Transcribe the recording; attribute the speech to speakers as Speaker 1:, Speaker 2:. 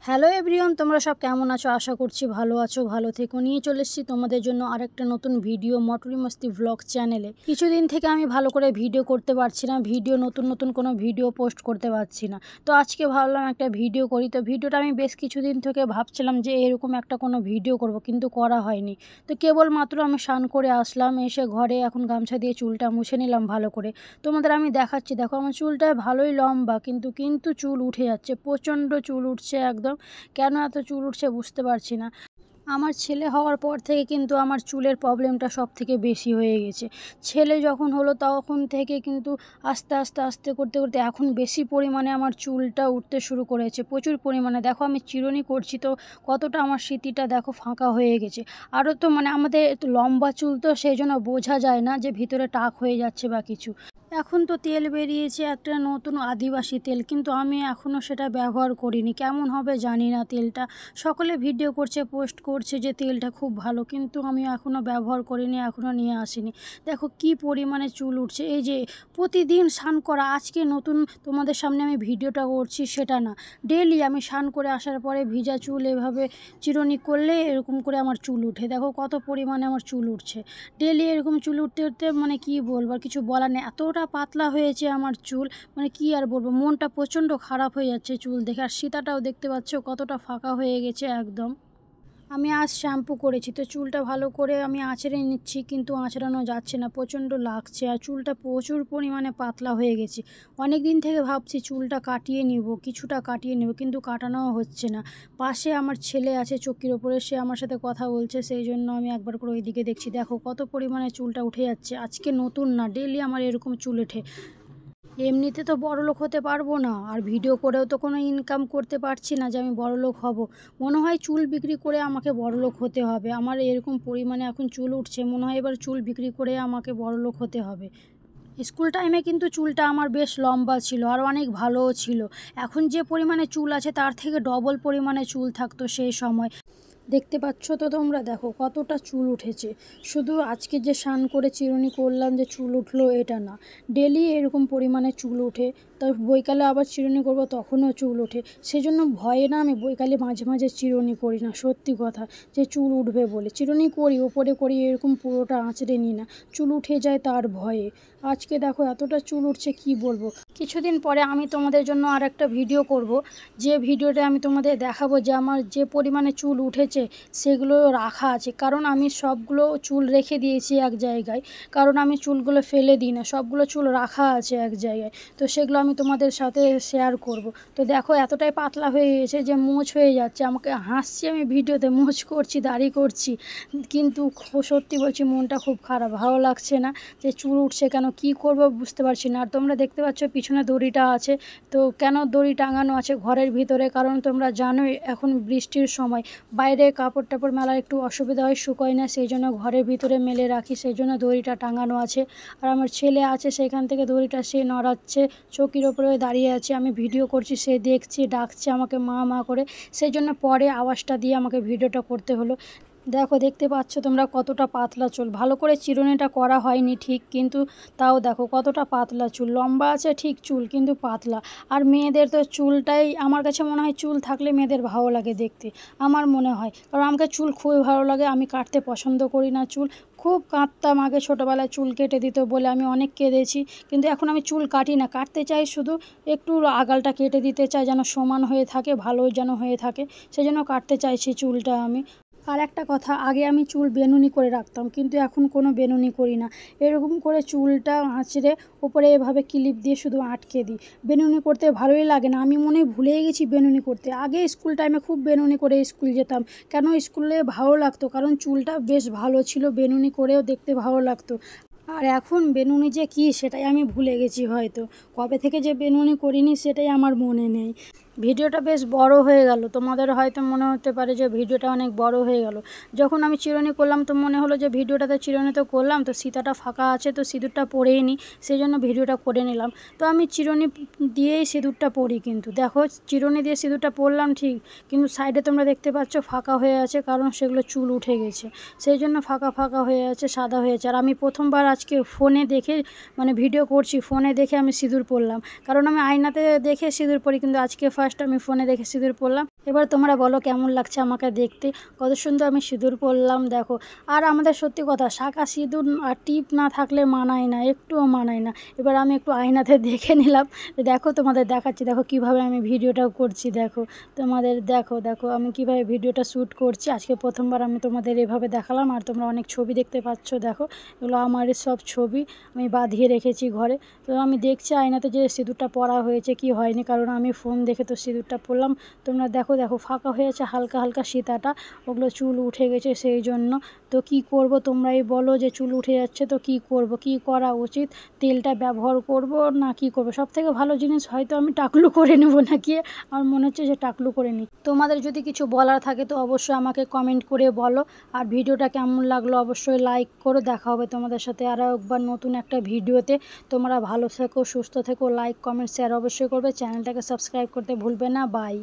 Speaker 1: Hello everyone, তোমরা সব কেমন আছো? আশা করছি ভালো আছো, ভালো থেকো। নিয়ে চলে এসেছি তোমাদের জন্য আরেকটা নতুন ভিডিও মটরি মস্তি ভ্লগ চ্যানেলে। কিছুদিন থেকে আমি ভালো করে ভিডিও করতে পারছি না, নতুন কোনো ভিডিও পোস্ট করতে পারছি না। তো আজকে ভাবলাম একটা ভিডিও করি। তো ভিডিওটা আমি বেশ কিছুদিন থেকে ভাবছিলাম যে এরকম একটা কোনো ভিডিও করব, কিন্তু করা হয়নি। তো কেবলমাত্র আমি স্নান করে আসলাম, এসে ঘরে এখন গামছা দিয়ে চুলটা মুছে নিলাম ভালো করে। তোমাদের আমি দেখাচ্ছি, দেখো আমার চুলটা ভালোই লম্বা, কিন্তু চুল উঠে যাচ্ছে, প্রচণ্ড চুল উঠছে একদম। কেন এত চুল উঠছে বুঝতে পারছি না। আমার ছেলে হওয়ার পর থেকে কিন্তু আমার চুলের প্রবলেমটা সব থেকে বেশি হয়ে গেছে। ছেলে যখন হলো তখন থেকে কিন্তু আস্তে আস্তে আস্তে করতে করতে এখন বেশি পরিমাণে আমার চুলটা উঠতে শুরু করেছে, প্রচুর পরিমাণে। দেখো আমি চিরুনি করছি তো কতটা আমার স্মৃতিটা দেখো ফাঁকা হয়ে গেছে। আরও তো আমাদের একটু লম্বা চুল, তো সেই জন্য বোঝা যায় না যে ভিতরে টাক হয়ে যাচ্ছে বা কিছু। এখন তো তেল বেরিয়েছে একটা নতুন আদিবাসী তেল, কিন্তু আমি এখনও সেটা ব্যবহার করিনি। কেমন হবে জানি না তেলটা। সকলে ভিডিও করছে, পোস্ট করছে যে তেলটা খুব ভালো, কিন্তু আমি এখনও ব্যবহার করিনি, এখনও নিয়ে আসিনি। দেখো কি পরিমাণে চুল উঠছে। এই যে প্রতিদিন স্নান করা, আজকে নতুন তোমাদের সামনে আমি ভিডিওটা করছি সেটা না, ডেলি আমি স্নান করে আসার পরে ভিজা চুল এভাবে চিরুনি করলে এরকম করে আমার চুল উঠে। দেখো কত পরিমাণে আমার চুল উঠছে ডেলি। এরকম চুল উঠতে উঠতে কি বলবো, আর কিছু বলার নেই। এতটা পাতলা হয়েছে আমার চুল, কি আর বলবো। মনটা প্রচণ্ড খারাপ হয়ে যাচ্ছে চুল দেখে। আর সীতাটাও দেখতে পাচ্ছ কতটা ফাঁকা হয়ে গেছে একদম। আমি আজ শ্যাম্পু করেছি, তো চুলটা ভালো করে আমি আঁচড়ে নিচ্ছি, কিন্তু আঁচড়ানো যাচ্ছে না, প্রচণ্ড লাগছে। আর চুলটা প্রচুর পরিমাণে পাতলা হয়ে গেছে। অনেক দিন থেকে ভাবছি চুলটা কাটিয়ে নিব, কিছুটা কাটিয়ে নেব, কিন্তু কাটানোও হচ্ছে না। পাশে আমার ছেলে আছে চৌকির ওপরে, সে আমার সাথে কথা বলছে, সেই জন্য আমি একবার করে ওইদিকে দেখছি। দেখো কত পরিমাণে চুলটা উঠে যাচ্ছে। আজকে নতুন না, ডেলি আমার এরকম চুল ওঠে। এমনিতে তো বড়লোক হতে পারবো না, আর ভিডিও করেও তো কোনো ইনকাম করতে পারছি না যে আমি বড়লোক হব। মনে হয় চুল বিক্রি করে আমাকে বড়লোক হতে হবে। আমার এরকম পরিমাণে এখন চুল উঠছে, মনে হয় এবার চুল বিক্রি করে আমাকে বড়লোক হতে হবে। স্কুল টাইমে কিন্তু চুলটা আমার বেশ লম্বা ছিল, আর অনেক ভালোও ছিল। এখন যে পরিমাণে চুল আছে তার থেকে ডবল পরিমাণে চুল থাকতো সেই সময়। দেখতে পাচ্ছ তো তোমরা, দেখো কতটা চুল উঠেছে। শুধু আজকে যে স্নান করে চিরুনি করলাম যে চুল উঠলো এটা না, ডেলি এরকম পরিমাণে চুল ওঠে। তার বৈকালে আবার চিরুনি করব, তখনও চুল ওঠে। সেজন্য ভয়ে না আমি বৈকালে মাঝে মাঝে চিরুনি করি না, সত্যি কথা, যে চুল উঠবে বলে। চিরুনি করি, ওপরে করি, এরকম পুরোটা আঁচড়ে নিই না, চুল উঠে যায় তার ভয়ে। আজকে দেখো এতটা চুল উঠছে কি বলবো। কিছুদিন পরে আমি তোমাদের জন্য আর একটা ভিডিও করব, যে ভিডিওটা আমি তোমাদের দেখাবো যে আমার যে পরিমাণে চুল উঠেছে সেগুলো রাখা আছে। কারণ আমি সবগুলো চুল রেখে দিয়েছি এক জায়গায়, কারণ আমি চুলগুলো ফেলে দিই না, সবগুলো চুল রাখা আছে এক জায়গায়। তো সেগুলো আমি তোমাদের সাথে শেয়ার করব। তো দেখো এতটাই পাতলা হয়ে গেছে যে মোচ হয়ে যাচ্ছে। আমাকে হাসছি আমি ভিডিওতে, মোচ করছি, দাড়ি করছি, কিন্তু সত্যি বলছি মনটা খুব খারাপ, ভালো লাগছে না যে চুল উঠছে কেন, কি করব বুঝতে পারছি না। আর তোমরা দেখতে পাচ্ছ পিছনে দড়িটা আছে, তো কেন দড়ি টাঙানো আছে ঘরের ভিতরে, কারণ তোমরা জানোই এখন বৃষ্টির সময়, বাইরে কাপড় টাপড় মেলার একটু অসুবিধা হয়, শুকোয় না, সেই জন্য ঘরের ভিতরে মেলে রাখি, সেই জন্য দড়িটা টাঙানো আছে। আর আমার ছেলে আছে, সেখান থেকে দড়িটা সে নড়াচ্ছে, চৌকির ওপরে দাঁড়িয়ে আছে, আমি ভিডিও করছি, সে দেখছি, ডাকছে আমাকে মা মা করে, সেই জন্য পরে আওয়াজটা দিয়ে আমাকে ভিডিওটা করতে হলো। দেখো দেখতে পাচ্ছ তোমরা কতটা পাতলা চুল। ভালো করে চিরুনিটা করা হয়নি ঠিক, কিন্তু তাও দেখো কতটা পাতলা চুল। লম্বা আছে ঠিক চুল, কিন্তু পাতলা। আর মেয়েদের তো চুলটাই আমার কাছে মনে হয়, চুল থাকলে মেয়েদের ভালো লাগে দেখতে, আমার মনে হয়। কারণ আমাকে চুল খুবই ভালো লাগে, আমি কাটতে পছন্দ করি না চুল, খুব কাঁদতাম আগে ছোটোবেলায়, চুল কেটে দিত বলে আমি অনেক কেঁদেছি। কিন্তু এখন আমি চুল কাটি না, কাটতে চাই শুধু একটু আগালটা কেটে দিতে চাই, যেন সমান হয়ে থাকে, ভালো যেন হয়ে থাকে, সেজন্য কাটতে চাইছি চুলটা আমি। আর একটা কথা, আগে আমি চুল বেনুনি করে রাখতাম, কিন্তু এখন কোনো বেনুনি করি না, এরকম করে চুলটা আঁচড়ে ওপরে এভাবে ক্লিপ দিয়ে শুধু আটকে দিই। বেনুনি করতে ভালোই লাগে না, আমি মনে হয় ভুলেই গেছি বেনুনি করতে। আগে স্কুল টাইমে খুব বেনুনি করে স্কুল যেতাম, কেন স্কুলে ভালো লাগতো, কারণ চুলটা বেশ ভালো ছিল, বেনুনি করেও দেখতে ভালো লাগতো। আর এখন বেনুনি যে কী সেটাই আমি ভুলে গেছি, হয়তো কবে থেকে যে বেনুনি করিনি সেটাই আমার মনে নেই। ভিডিওটা বেশ বড় হয়ে গেল, তোমাদের হয়তো মনে হতে পারে যে ভিডিওটা অনেক বড় হয়ে গেল। যখন আমি চিরুনি করলাম তো মনে হলো যে ভিডিওটাতে চিরুনি তো করলাম, তো সীতাটা ফাঁকা আছে, তো সিঁদুরটা পরেই নিই, সেই জন্য ভিডিওটা করে নিলাম। তো আমি চিরুনি দিয়েই সিঁদুরটা পরি, কিন্তু দেখো চিরুনি দিয়ে সিঁদুরটা পরলাম ঠিক, কিন্তু সাইডে তোমরা দেখতে পাচ্ছ ফাঁকা হয়ে আছে, কারণ সেগুলো চুল উঠে গেছে, সেই জন্য ফাঁকা ফাঁকা হয়ে আছে, সাদা হয়েছে। আর আমি প্রথমবার আজকে ফোনে দেখে ভিডিও করছি, ফোনে দেখে আমি সিঁদুর পরলাম, কারণ আমি আয়নাতে দেখে সিঁদুর পরি, কিন্তু আজকে ফার্স্ট আমি ফোনে দেখে সিঁদুর পরলাম। এবার তোমরা বলো কেমন লাগছে আমাকে দেখতে, কত সুন্দর আমি সিঁদুর পরলাম দেখো। আর আমাদের সত্যি কথা, শাঁখা সিঁদুর আর টিপ না থাকলে মানায় না, একটুও মানায় না। এবার আমি একটু আয়নাতে দেখে নিলাম, দেখো তোমাদের দেখাচ্ছি, দেখো কিভাবে আমি ভিডিওটাও করছি, দেখো তোমাদের দেখো আমি কিভাবে ভিডিওটা শ্যুট করছি। আজকে প্রথমবার আমি তোমাদের এভাবে দেখালাম। আর তোমরা অনেক ছবি দেখতে পাচ্ছ, দেখো এগুলো আমার সব ছবি আমি বাঁধিয়ে রেখেছি ঘরে। তো আমি দেখছি আয়নাতে যে সিঁদুরটা পরা হয়েছে কি হয়নি, কারণ আমি ফোন দেখে তো সিঁদুরটা পরলাম। তোমরা দেখো ফাঁকা হয়েছে হালকা হালকা সীতাটা, ওগুলো চুল উঠে গেছে সেই জন্য। তো কি করব তোমরাই বলো, যে চুল উঠে যাচ্ছে তো কি করব, কি করা উচিত? তেলটা ব্যবহার করব না কি করব? সবথেকে ভালো জিনিস হয়তো আমি টাকলু করে নেব নাকি, আমার মনে হচ্ছে যে টাকলু করে নিই। তোমাদের যদি কিছু বলার থাকে তো অবশ্যই আমাকে কমেন্ট করে বলো। আর ভিডিওটা কেমন লাগলো অবশ্যই লাইক করো। দেখা হবে তোমাদের সাথে আরও একবার নতুন একটা ভিডিওতে। তোমরা ভালো থেকো, সুস্থ থেকো, লাইক কমেন্ট শেয়ার অবশ্যই করবে, চ্যানেলটাকে সাবস্ক্রাইব করতে ভুলবে না। বাই।